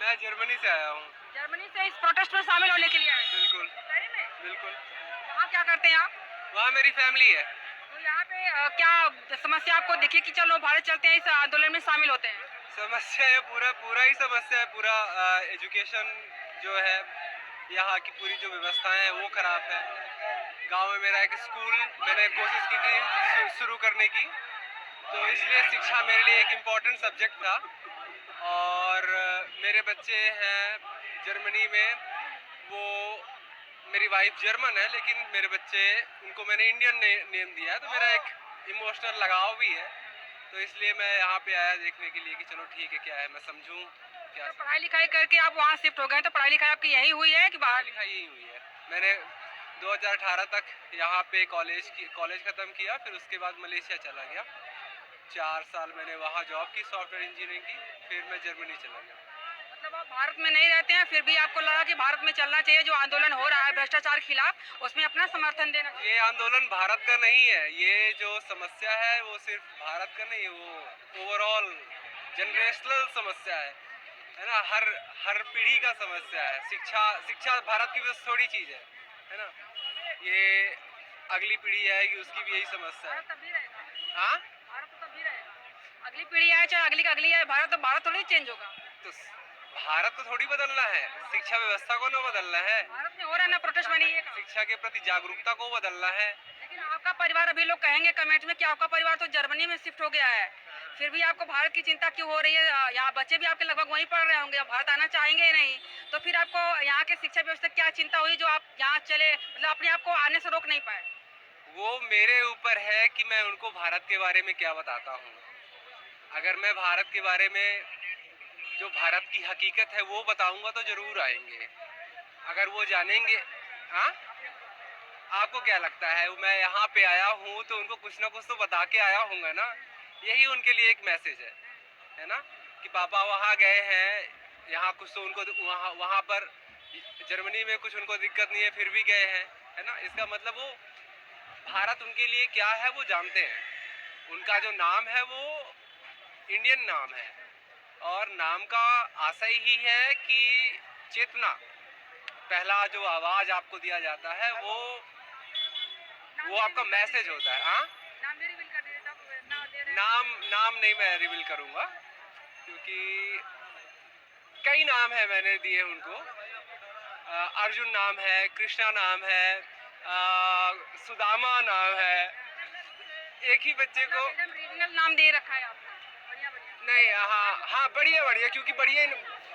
मैं जर्मनी से आया हूँ। जर्मनी से इस प्रोटेस्ट में शामिल होने के लिए आए? बिल्कुल, सही में? बिल्कुल। वहाँ क्या करते हैं आप? वहाँ मेरी फैमिली है। तो यहाँ पे क्या समस्या आपको दिखी कि चलो भारत चलते हैं, इस आंदोलन में शामिल होते हैं? समस्या है पूरा पूरा ही समस्या है पूरा। एजुकेशन जो है, यहाँ की पूरी जो व्यवस्थाएं हैं वो खराब है। गांव में मेरा एक स्कूल मैंने कोशिश की थी शुरू करने की, तो इसलिए शिक्षा मेरे लिए एक इम्पॉर्टेंट सब्जेक्ट था। और मेरे बच्चे हैं जर्मनी में, वो मेरी वाइफ जर्मन है लेकिन मेरे बच्चे, उनको मैंने इंडियन नेम दिया है, तो मेरा एक इमोशनल लगाव भी है। तो इसलिए मैं यहाँ पे आया देखने के लिए कि चलो ठीक है, क्या है, मैं समझूं क्या। तो पढ़ाई लिखाई करके आप वहाँ शिफ्ट हो गए, तो पढ़ाई लिखाई आपकी यही हुई है कि बाहर? लिखाई यही हुई है। मैंने 2018 तक यहाँ पे कॉलेज ख़त्म किया, फिर उसके बाद मलेशिया चला गया। 4 साल मैंने वहाँ जॉब की, सॉफ्टवेयर इंजीनियरिंग की, फिर मैं जर्मनी चला गया। मतलब आप भारत में नहीं रहते हैं, फिर भी आपको लगा कि भारत में चलना चाहिए, जो आंदोलन हो रहा है भ्रष्टाचार के खिलाफ, उसमें अपना समर्थन देना चाहिए। ये आंदोलन भारत का नहीं है, ये जो समस्या है वो सिर्फ भारत का नहीं है, वो ओवरऑल जनरेशनल समस्या है ना। हर हर पीढ़ी का समस्या है। शिक्षा शिक्षा भारत की बस थोड़ी चीज़ है ना। ये अगली पीढ़ी आएगी, उसकी भी यही समस्या है। भारत तब भी रहेगा। हाँ, भारत तो तब भी रहेगा, अगली पीढ़ी आए चाहे अगली का अगली आए, भारत थोड़ी चेंज होगा। तो भारत को थोड़ी बदलना है, शिक्षा व्यवस्था को ना बदलना है, भारत में हो रहा है ना प्रोटेस्ट बनिए का। शिक्षा के प्रति जागरूकता को बदलना है। लेकिन आपका परिवार, अभी लोग कहेंगे कमेंट में कि आपका परिवार तो जर्मनी में शिफ्ट हो गया है, फिर भी आपको भारत की चिंता क्यों हो रही है? यहाँ बच्चे भी आपके लगभग वहीं पढ़ रहे होंगे, भारत आना चाहेंगे ही नहीं, तो फिर आपको यहाँ के शिक्षा व्यवस्था क्या चिंता हुई जो आप यहाँ चले, मतलब अपने आप को आने से रोक नहीं पाए? वो मेरे ऊपर है कि मैं उनको भारत के बारे में क्या बताता हूँ। अगर मैं भारत के बारे में, जो भारत की हकीकत है वो बताऊंगा तो जरूर आएंगे, अगर वो जानेंगे। हाँ, आपको क्या लगता है मैं यहाँ पे आया हूँ तो उनको कुछ ना कुछ तो बता के आया हूँगा ना। यही उनके लिए एक मैसेज है ना, कि पापा वहाँ गए हैं, यहाँ कुछ तो उनको वहाँ वहाँ पर जर्मनी में कुछ उनको दिक्कत नहीं है, फिर भी गए हैं, है ना। इसका मतलब वो भारत उनके लिए क्या है वो जानते हैं। उनका जो नाम है वो इंडियन नाम है, और नाम का आशय ही है कि चेतना, पहला जो आवाज आपको दिया जाता है वो आपका मैसेज होता है। हाँ, नाम भी रिवील कर दीजिए तब ना दे रहे हैं। नाम नहीं मैं रिवील करूंगा, क्योंकि कई नाम है मैंने दिए उनको। अर्जुन नाम है, कृष्णा नाम है, सुदामा नाम है। एक ही बच्चे को एकदम रीजनल नाम दे रखा है आपने, बढ़िया बढ़िया। नहीं, हाँ हाँ, बढ़िया बढ़िया, क्योंकि बढ़िया,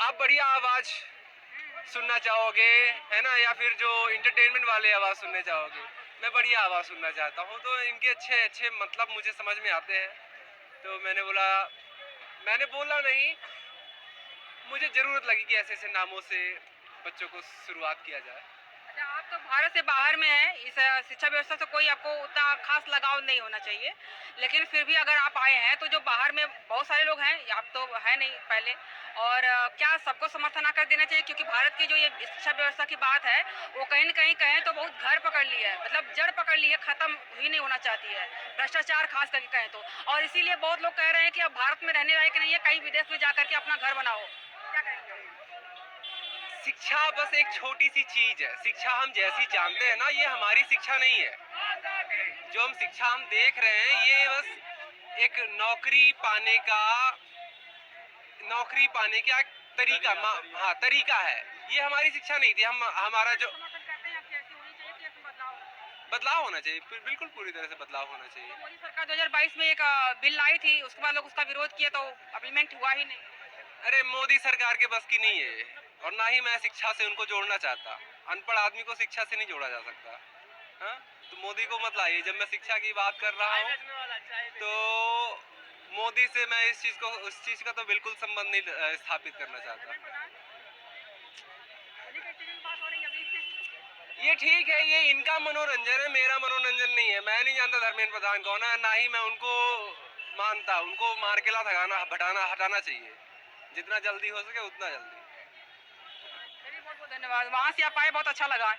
आप बढ़िया आवाज सुनना चाहोगे, है ना, या फिर जो इंटरटेनमेंट वाले आवाज सुनने चाहोगे। मैं बढ़िया आवाज सुनना चाहता हूँ, तो इनके अच्छे अच्छे मतलब मुझे समझ में आते हैं। तो मैंने बोला नहीं, मुझे जरूरत लगी कि ऐसे ऐसे नामों से बच्चों को शुरुआत किया जाए। अच्छा, आप तो भारत से बाहर में हैं, इस शिक्षा व्यवस्था से कोई आपको उतना खास लगाव नहीं होना चाहिए, लेकिन फिर भी अगर आप आए हैं तो जो बाहर में बहुत सारे लोग हैं, आप तो है नहीं पहले, और क्या सबको समर्थन आकर देना चाहिए? क्योंकि भारत की जो ये शिक्षा व्यवस्था की बात है, वो कहीं न कहीं कहें तो बहुत घर पकड़ ली है, मतलब जड़ पकड़ ली है, खत्म ही नहीं होना चाहती है, भ्रष्टाचार खास करके कहें तो। और इसीलिए बहुत लोग कह रहे हैं कि अब भारत में रहने लायक नहीं है, कहीं विदेश में जाकर के अपना घर बनाओ। क्या कहेंगे? शिक्षा बस एक छोटी सी चीज है। शिक्षा हम जैसी जानते हैं ना, ये हमारी शिक्षा नहीं है। जो हम शिक्षा हम देख रहे हैं, ये बस एक नौकरी पाने का एक तरीका, हाँ, तरीका है। ये हमारी शिक्षा नहीं थी। हम हमारा जो समर्थन करते हैं आपकी ऐसी होनी चाहिए कि इसमें बदलाव हो? बदलाव होना चाहिए, बिल्कुल पूरी तरह से बदलाव होना तो चाहिए। मोदी सरकार 2022 में एक बिल लाई थी, उसके बाद लोग उसका विरोध किए तो इम्प्लीमेंट हुआ ही नहीं। अरे, मोदी सरकार के बस की नहीं है, और ना ही मैं शिक्षा से उनको जोड़ना चाहता। अनपढ़ आदमी को शिक्षा से नहीं जोड़ा जा सकता। हाँ, तो मोदी को मत लाइए। जब मैं शिक्षा की बात कर रहा हूँ, तो मोदी से मैं उस चीज का तो बिल्कुल संबंध नहीं स्थापित करना चाहता। ये ठीक है, ये इनका मनोरंजन है, मेरा मनोरंजन नहीं है। मैं नहीं जानता धर्मेंद्र प्रधान कौन है, ना ही मैं उनको मानता। उनको मार के ला हटाना चाहिए, जितना जल्दी हो सके उतना जल्दी। चलिए, बहुत बहुत धन्यवाद, वहाँ से आप आए बहुत अच्छा लगा।